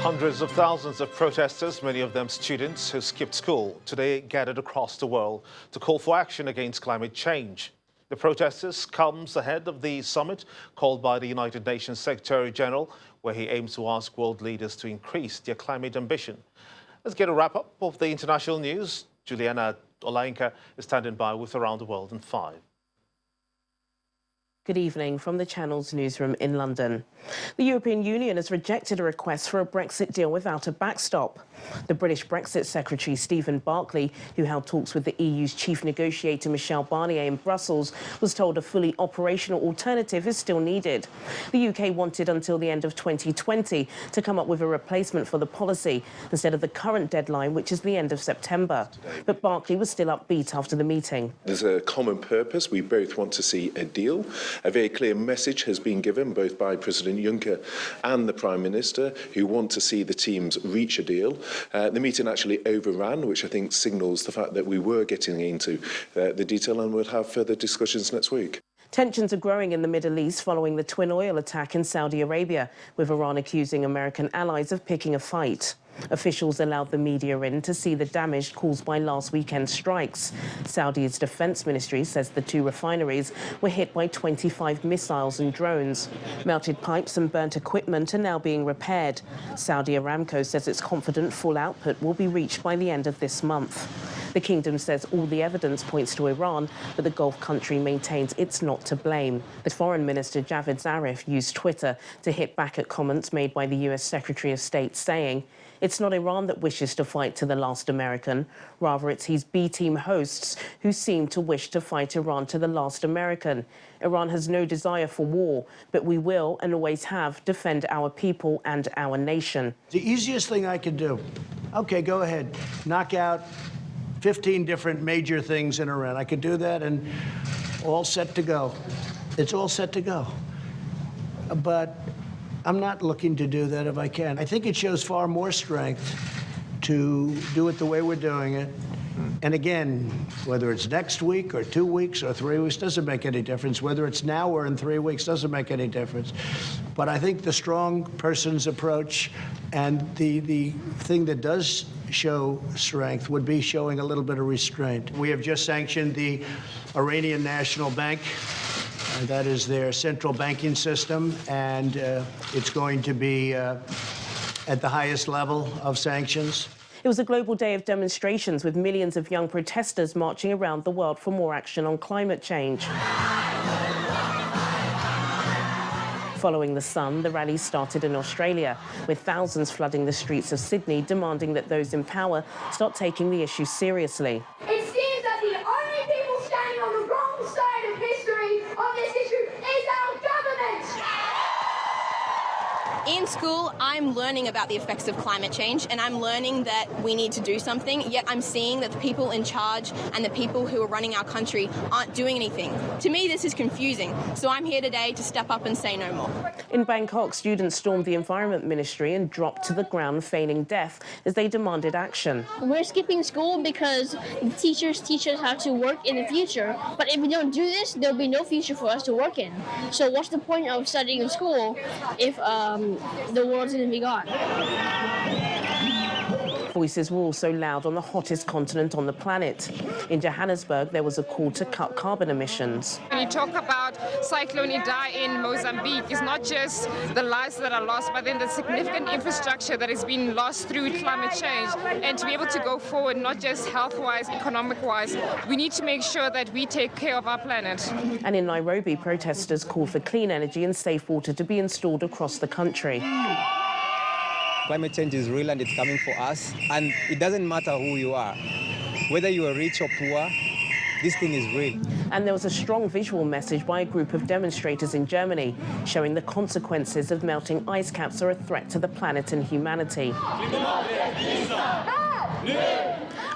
Hundreds of thousands of protesters, many of them students who skipped school, today gathered across the world to call for action against climate change. The protesters comes ahead of the summit called by the United Nations Secretary-General, where he aims to ask world leaders to increase their climate ambition. Let's get a wrap-up of the international news. Juliana Olainka is standing by with Around the World in 5. Good evening from the Channel's newsroom in London. The European Union has rejected a request for a Brexit deal without a backstop. The British Brexit Secretary Stephen Barclay, who held talks with the EU's chief negotiator Michel Barnier in Brussels, was told a fully operational alternative is still needed. The UK wanted until the end of 2020 to come up with a replacement for the policy instead of the current deadline, which is the end of September. But Barclay was still upbeat after the meeting. There's a common purpose. We both want to see a deal. A very clear message has been given both by President Juncker and the Prime Minister, who want to see the teams reach a deal. The meeting actually overran, which I think signals the fact that we were getting into the detail, and we'll have further discussions next week. Tensions are growing in the Middle East following the twin oil attack in Saudi Arabia, with Iran accusing American allies of picking a fight. Officials allowed the media in to see the damage caused by last weekend's strikes. Saudi's defense ministry says the two refineries were hit by 25 missiles and drones. Melted pipes and burnt equipment are now being repaired. Saudi Aramco says it's confident full output will be reached by the end of this month. The kingdom says all the evidence points to Iran, but the Gulf country maintains it's not to blame. The Foreign Minister Javad Zarif used Twitter to hit back at comments made by the US Secretary of State, saying, "It's not Iran that wishes to fight to the last American. Rather, it's his B-team hosts who seem to wish to fight Iran to the last American. Iran has no desire for war, but we will and always have defend our people and our nation." The easiest thing I could do, okay, go ahead, knock out 15 different major things in Iran. I could do that and all set to go. It's all set to go. But I'm not looking to do that if I can. I think it shows far more strength to do it the way we're doing it. And again, whether it's next week or 2 weeks or 3 weeks, doesn't make any difference. Whether it's now or in 3 weeks, doesn't make any difference. But I think the strong person's approach and the thing that does show strength would be showing a little bit of restraint. We have just sanctioned the Iranian National Bank. That is their central banking system, and it's going to be at the highest level of sanctions. It was a global day of demonstrations with millions of young protesters marching around the world for more action on climate change. Following the sun, the rally started in Australia, with thousands flooding the streets of Sydney, demanding that those in power start taking the issue seriously. It seems that the only people standing on the wrong side of history on this issue is our government. In school, I'm learning about the effects of climate change, and I'm learning that we need to do something, yet I'm seeing that the people in charge and the people who are running our country aren't doing anything. To me, this is confusing, so I'm here today to step up and say no more. In Bangkok, students stormed the Environment Ministry and dropped to the ground, feigning death as they demanded action. We're skipping school because the teachers teach us how to work in the future, but if we don't do this, there'll be no future for us to work in. So what's the point of studying in school if the world's going to be gone? Voices were also loud on the hottest continent on the planet. In Johannesburg, there was a call to cut carbon emissions. When you talk about Cyclone Idai in Mozambique, it's not just the lives that are lost, but then the significant infrastructure that has been lost through climate change. And to be able to go forward, not just health-wise, economic-wise, we need to make sure that we take care of our planet. And in Nairobi, protesters called for clean energy and safe water to be installed across the country. Climate change is real and it's coming for us, and it doesn't matter who you are, whether you are rich or poor, this thing is real. And there was a strong visual message by a group of demonstrators in Germany, showing the consequences of melting ice caps are a threat to the planet and humanity.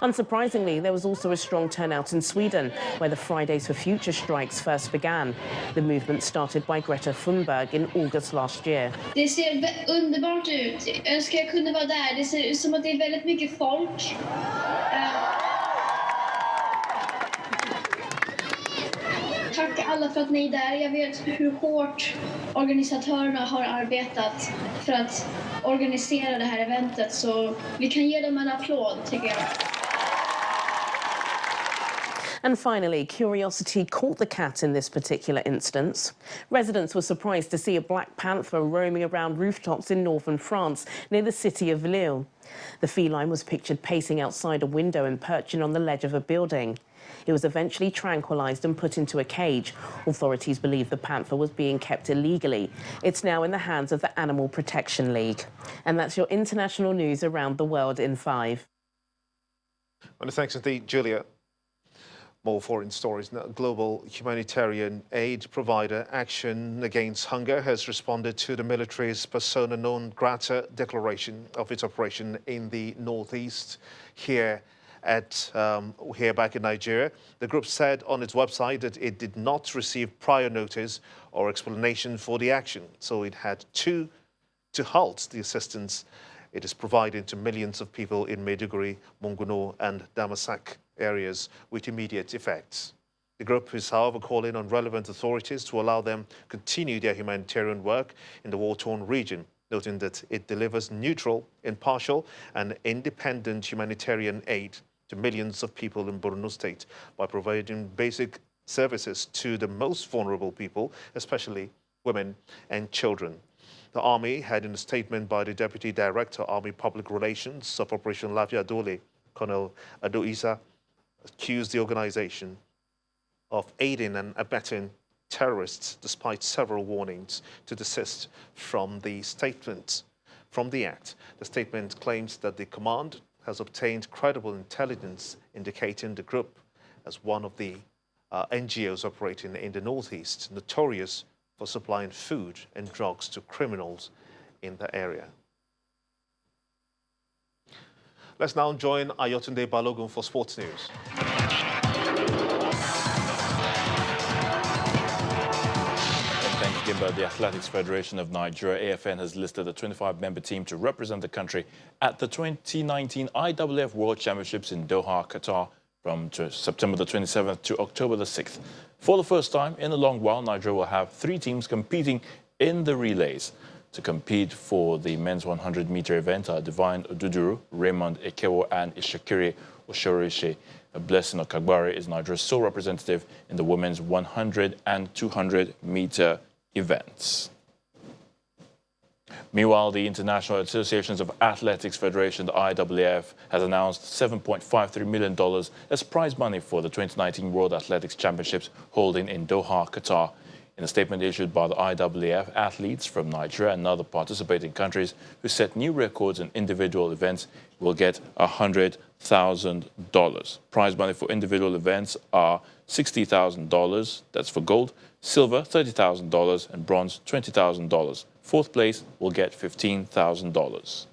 Unsurprisingly, there was also a strong turnout in Sweden, where the Fridays for Future strikes first began. The movement started by Greta Thunberg in August last year. Det ser underbart ut. Jag önskar jag kunde vara där. Det ser ut som att det är väldigt mycket folk. Tack alla för att ni är där. Jag vet hur hårt organisatörerna har arbetat för att organisera det här eventet, så vi kan ge dem en applåd, tycker jag. And finally, curiosity caught the cat in this particular instance. Residents were surprised to see a black panther roaming around rooftops in northern France near the city of Lille. The feline was pictured pacing outside a window and perching on the ledge of a building. It was eventually tranquilized and put into a cage. Authorities believe the panther was being kept illegally. It's now in the hands of the Animal Protection League. And that's your international news around the world in 5. Many thanks indeed, Julia. More foreign stories now. Global humanitarian aid provider Action Against Hunger has responded to the military's persona non grata declaration of its operation in the northeast here back in Nigeria. The group said on its website that it did not receive prior notice or explanation for the action, so it had to halt the assistance it is providing to millions of people in Maiduguri, Monguno and Damasak areas with immediate effects. The group is, however, calling on relevant authorities to allow them continue their humanitarian work in the war-torn region, noting that it delivers neutral, impartial and independent humanitarian aid to millions of people in Borno State by providing basic services to the most vulnerable people, especially women and children. The Army had, in a statement by the Deputy Director, Army Public Relations of Operation Lafia Dole, Colonel Ado Isa, accused the organization of aiding and abetting terrorists despite several warnings to desist from the act. The statement claims that the command has obtained credible intelligence indicating the group as one of the NGOs operating in the Northeast, notorious for supplying food and drugs to criminals in the area. Let's now join Ayotunde Balogun for sports news. Thank you, Gimba. The Athletics Federation of Nigeria, AFN, has listed a 25-member team to represent the country at the 2019 IAAF World Championships in Doha, Qatar, from September the 27th to October the 6th. For the first time in a long while, Nigeria will have 3 teams competing in the relays. To compete for the men's 100-meter event are Divine Oduduru, Raymond Ekewo, and Ishakiri Oshorishe. Blessing Okagbare is Nigeria's sole representative in the women's 100 and 200-meter events. Meanwhile, the International Associations of Athletics Federation, the IAAF, has announced $7.53 million as prize money for the 2019 World Athletics Championships holding in Doha, Qatar. In a statement issued by the IAAF, athletes from Nigeria and other participating countries who set new records in individual events will get $100,000. Prize money for individual events are $60,000, that's for gold, silver $30,000, and bronze $20,000. Fourth place will get $15,000.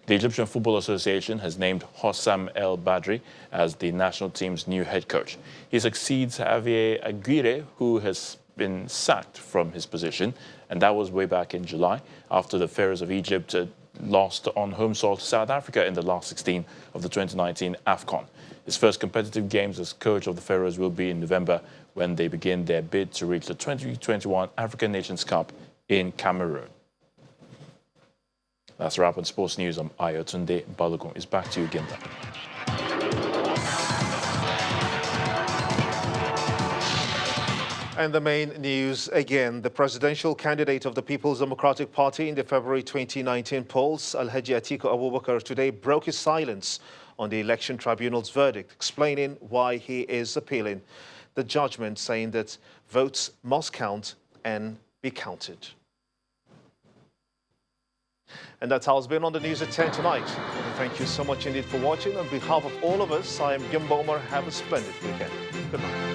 The Egyptian Football Association has named Hossam El Badri as the national team's new head coach. He succeeds Javier Aguirre, who has been sacked from his position, and that was way back in July after the Pharaohs of Egypt lost on home soil to South Africa in the last 16 of the 2019 AFCON. His first competitive games as coach of the Pharaohs will be in November when they begin their bid to reach the 2021 African Nations Cup in Cameroon. That's a wrap on sports news. I'm Ayotunde Balogun. It's back to you, Ginda. And the main news again, the presidential candidate of the People's Democratic Party in the February 2019 polls, Alhaji Atiku Abubakar, today broke his silence on the election tribunal's verdict, explaining why he is appealing the judgment, saying that votes must count and be counted. And that's how it's been on the news at 10 tonight. Thank you so much indeed for watching. On behalf of all of us, I am Gimba Omar. Have a splendid weekend. Good night.